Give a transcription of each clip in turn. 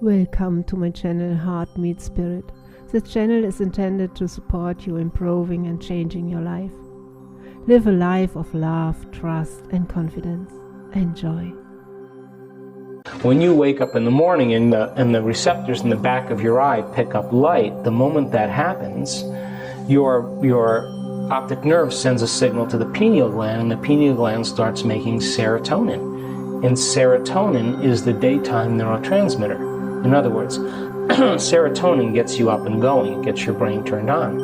Welcome to my channel Heart Meets Spirit. This channel is intended to support you improving and changing your life. Live a life of love, trust and confidence. Enjoy. When you wake up in the morning and the receptors in the back of your eye pick up light, the moment that happens, your optic nerve sends a signal to the pineal gland, and the pineal gland starts making serotonin. And serotonin is the daytime neurotransmitter. In other words, serotonin gets you up and going. It gets your brain turned on.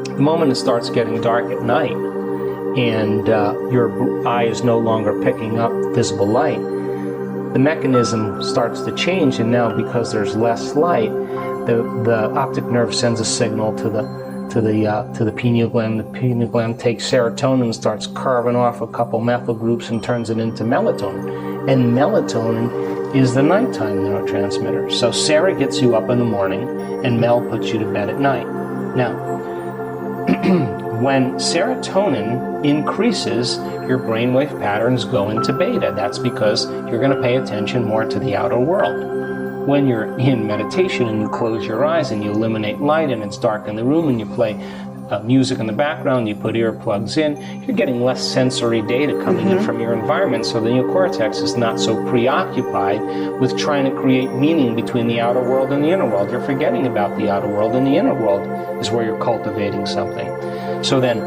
The moment it starts getting dark at night and your eye is no longer picking up visible light, the mechanism starts to change, and now because there's less light, the optic nerve sends a signal to the pineal gland. The pineal gland takes serotonin and starts carving off a couple methyl groups and turns it into melatonin. And melatonin is the nighttime neurotransmitter. So Sarah gets you up in the morning and Mel puts you to bed at night. Now, when serotonin increases, your brainwave patterns go into beta. That's because you're going to pay attention more to the outer world. When you're in meditation and you close your eyes and you eliminate light and it's dark in the room and you play music in the background, you put earplugs in, you're getting less sensory data coming in from your environment, so the neocortex is not so preoccupied with trying to create meaning between the outer world and the inner world. You're forgetting about the outer world, and the inner world is where you're cultivating something. So then,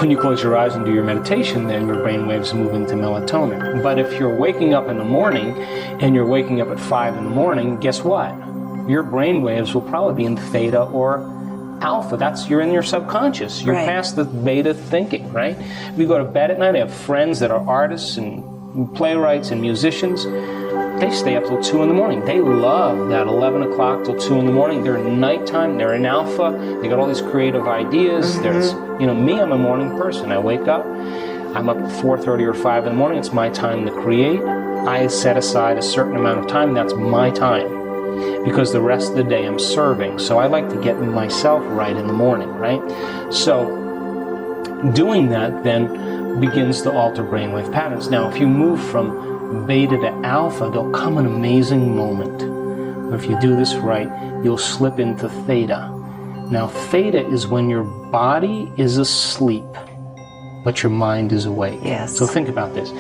when you close your eyes and do your meditation, then your brain waves move into melatonin. But if you're waking up in the morning and you're waking up at 5 in the morning, guess what? Your brain waves will probably be in theta or alpha. You're in your subconscious. You're past the beta thinking, right? We go to bed at night. I have friends that are artists and playwrights and musicians. They stay up till 2 in the morning. They love that 11 o'clock till 2 in the morning. They're in nighttime. They're in alpha. They got all these creative ideas. There's, me, I'm a morning person. I wake up. I'm up at 4:30 or 5 in the morning. It's my time to create. I set aside a certain amount of time. That's my time, because the rest of the day I'm serving. So I like to get myself right in the morning, right? So doing that then begins to alter brainwave patterns. Now, if you move from beta to alpha, there'll come an amazing moment where if you do this right, you'll slip into theta. Now, theta is when your body is asleep, but your mind is awake. Yes. So think about this.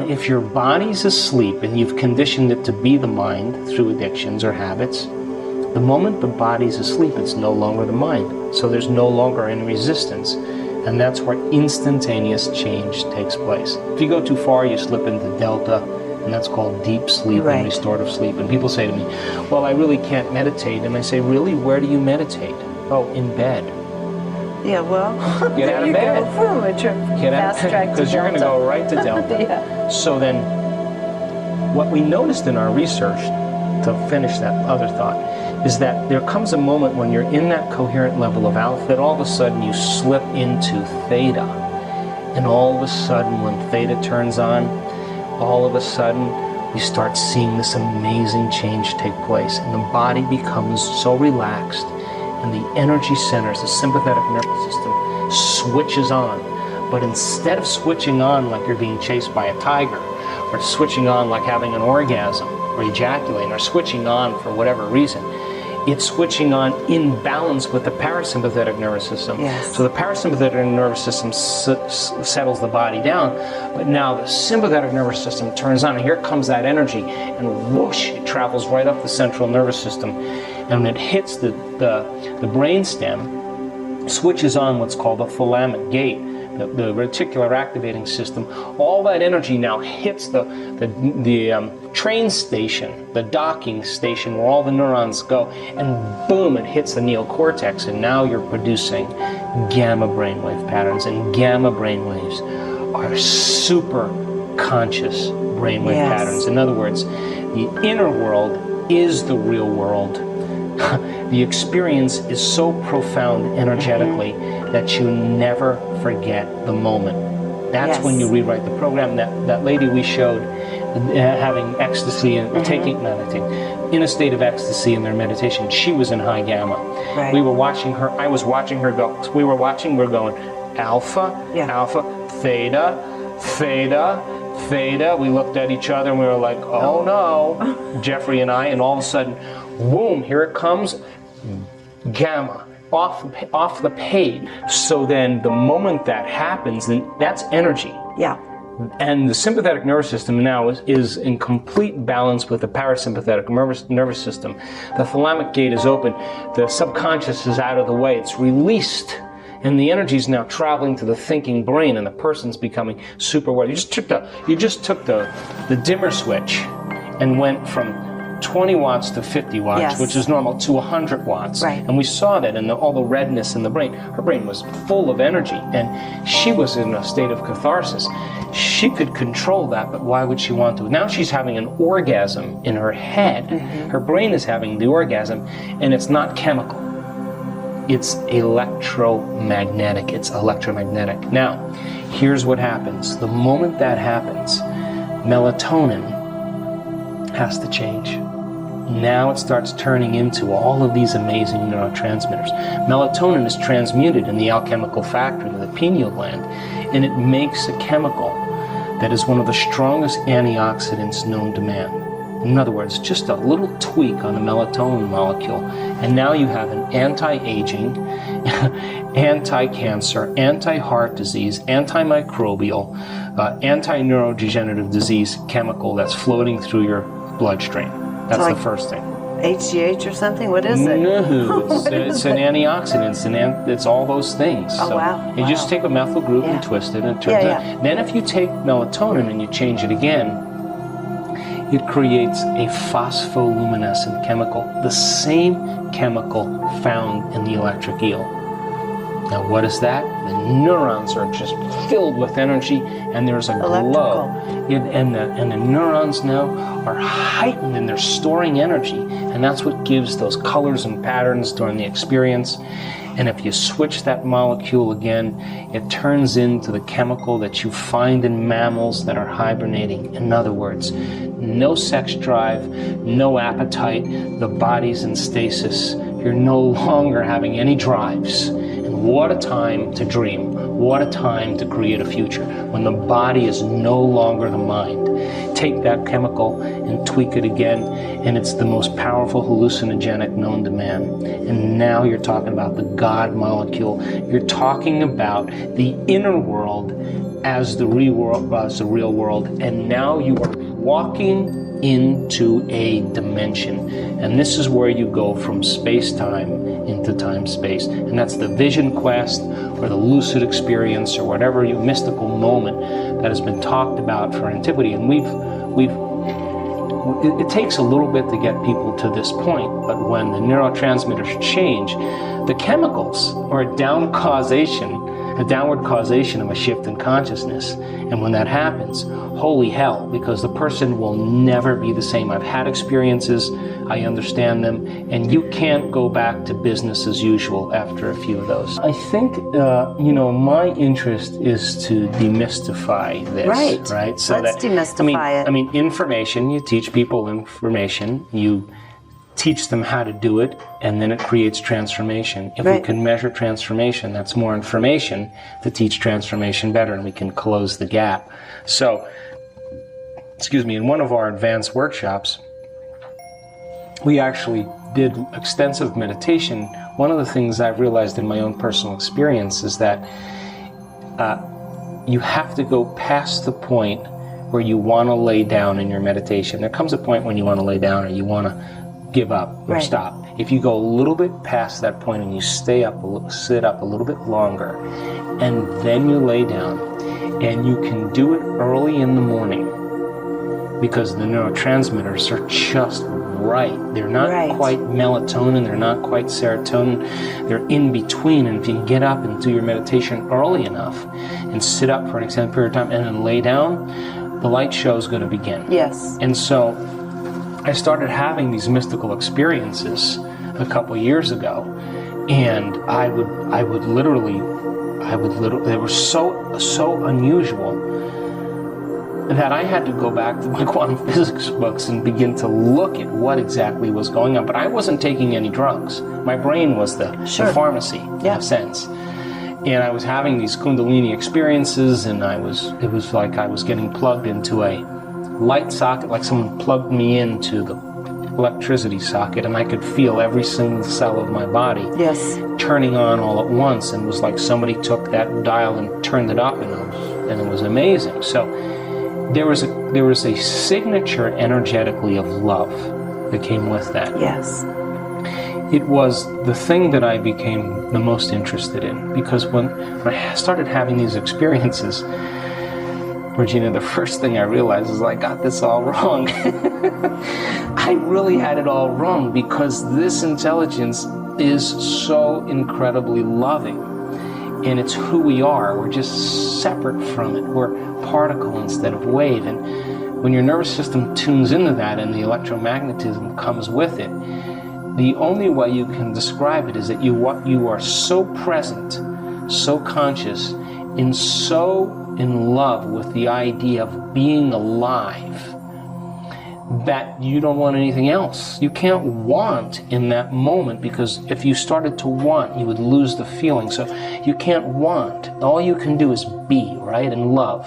If your body's asleep and you've conditioned it to be the mind through addictions or habits, the moment the body's asleep, it's no longer the mind. So there's no longer any resistance. And that's where instantaneous change takes place. If you go too far, you slip into delta, and that's called deep sleep and restorative sleep. And people say to me, well, I really can't meditate. And I say, really? Where do you meditate? Oh, in bed. Yeah, well, get out of bed. Get out of bed, because you're going to go right to delta. Yeah. So then, what we noticed in our research, to finish that other thought, is that there comes a moment when you're in that coherent level of alpha that all of a sudden you slip into theta. And all of a sudden, when theta turns on, all of a sudden you start seeing this amazing change take place. And the body becomes so relaxed, and the energy centers, the sympathetic nervous system, switches on. But instead of switching on like you're being chased by a tiger, or switching on like having an orgasm, or ejaculating, or switching on for whatever reason, it's switching on in balance with the parasympathetic nervous system. Yes. So the parasympathetic nervous system settles the body down, but now the sympathetic nervous system turns on, and here comes that energy, and whoosh, it travels right up the central nervous system, and when it hits the brain stem, switches on what's called the thalamic gate, the reticular activating system. All that energy now hits the train station, the docking station where all the neurons go, and boom, it hits the neocortex, and now you're producing gamma brainwave patterns, and gamma brainwaves are super conscious brainwave patterns. In other words, the inner world is the real world. The experience is so profound energetically that you never forget the moment. That's when you rewrite the program. That lady we showed having ecstasy and taking in a state of ecstasy in their meditation, she was in high gamma. We were watching her, I was watching her go, we're going alpha, alpha, theta, theta, Theta, we looked at each other and we were like, oh no, Jeffrey and I, and all of a sudden, boom, here it comes, Gamma. Off the page. So then the moment that happens, then that's energy. Yeah. And the sympathetic nervous system now is in complete balance with the parasympathetic nervous system. The thalamic gate is open. The subconscious is out of the way. It's released. And the energy is now traveling to the thinking brain, and the person's becoming super aware. You just took the dimmer switch and went from 20 watts to 50 watts, yes. which is normal, to 100 watts. Right. And we saw that in all the redness in the brain. Her brain was full of energy, and she was in a state of catharsis. She could control that, but why would she want to? Now she's having an orgasm in her head. Mm-hmm. Her brain is having the orgasm, and it's not chemical. It's electromagnetic. It's electromagnetic. Now, here's what happens. The moment that happens, melatonin has to change. Now it starts turning into all of these amazing neurotransmitters. Melatonin is transmuted in the alchemical factory of the pineal gland, and it makes a chemical that is one of the strongest antioxidants known to man. In other words, just a little tweak on the melatonin molecule, and now you have an anti-aging, anti-cancer, anti-heart disease, antimicrobial, anti-neurodegenerative disease chemical that's floating through your bloodstream. That's like the first thing. HGH or something? What is it? No, it's an antioxidant. It's all those things. Oh, so wow. You just take a methyl group and twist it, and it turns out. Then if you take melatonin and you change it again, it creates a phospholuminescent chemical, the same chemical found in the electric eel. Now what is that? The neurons are just filled with energy, and there's a glow. And the neurons now are heightened, and they're storing energy, and that's what gives those colors and patterns during the experience. And if you switch that molecule again, it turns into the chemical that you find in mammals that are hibernating. In other words, no sex drive, no appetite, the body's in stasis. You're no longer having any drives. And what a time to dream. What a time to create a future, when the body is no longer the mind. Take that chemical and tweak it again, and it's the most powerful hallucinogenic known to man. And now you're talking about the God molecule. You're talking about the inner world as the real world, and now you are walking into a dimension. And this is where you go from space-time into time-space. And that's the vision quest, or the lucid experience, or whatever mystical moment that has been talked about for antiquity. And it takes a little bit to get people to this point, but when the neurotransmitters change, the chemicals are a downward causation of a shift in consciousness. And when that happens, holy hell, because the person will never be the same. I've had experiences, I understand them, and you can't go back to business as usual after a few of those. I think, my interest is to demystify this. Right? So let's demystify it. I mean, information, you teach people information, you teach them how to do it, and then it creates transformation. If we can measure transformation, that's more information to teach transformation better, and we can close the gap. So, in one of our advanced workshops, we actually did extensive meditation. One of the things I've realized in my own personal experience is that you have to go past the point where you want to lay down in your meditation. There comes a point when you want to lay down, or you want to give up or stop. If you go a little bit past that point and you sit up a little bit longer, and then you lay down, and you can do it early in the morning, because the neurotransmitters are just right. They're not quite melatonin, they're not quite serotonin, they're in between. And if you can get up and do your meditation early enough and sit up for an extended period of time and then lay down, the light show is going to begin. Yes. And so I started having these mystical experiences a couple years ago, and I would literally, they were so unusual that I had to go back to my quantum physics books and begin to look at what exactly was going on. But I wasn't taking any drugs. My brain was the pharmacy, in a sense. And I was having these Kundalini experiences, and it was like I was getting plugged into a light socket, like someone plugged me into the electricity socket, and I could feel every single cell of my body turning on all at once, and it was like somebody took that dial and turned it up, and it was amazing. So there was a signature energetically of love that came with that. Yes. It was the thing that I became the most interested in, because when I started having these experiences, Regina, the first thing I realized is I got this all wrong. I really had it all wrong, because this intelligence is so incredibly loving, and it's who we are. We're just separate from it. We're particle instead of wave, and when your nervous system tunes into that and the electromagnetism comes with it, the only way you can describe it is that you are so present, so conscious, and so in love with the idea of being alive that you don't want anything else. You can't want in that moment, because if you started to want, you would lose the feeling. So you can't want. All you can do is be, right, and love.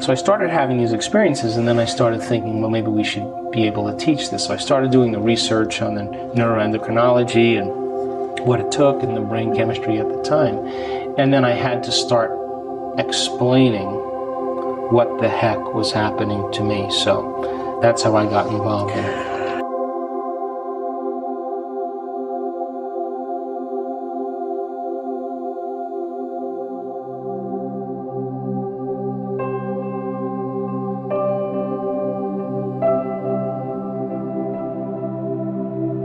So I started having these experiences, and then I started thinking, well, maybe we should be able to teach this. So I started doing the research on the neuroendocrinology and what it took and the brain chemistry at the time. And then I had to start explaining what the heck was happening to me. So that's how I got involved in it.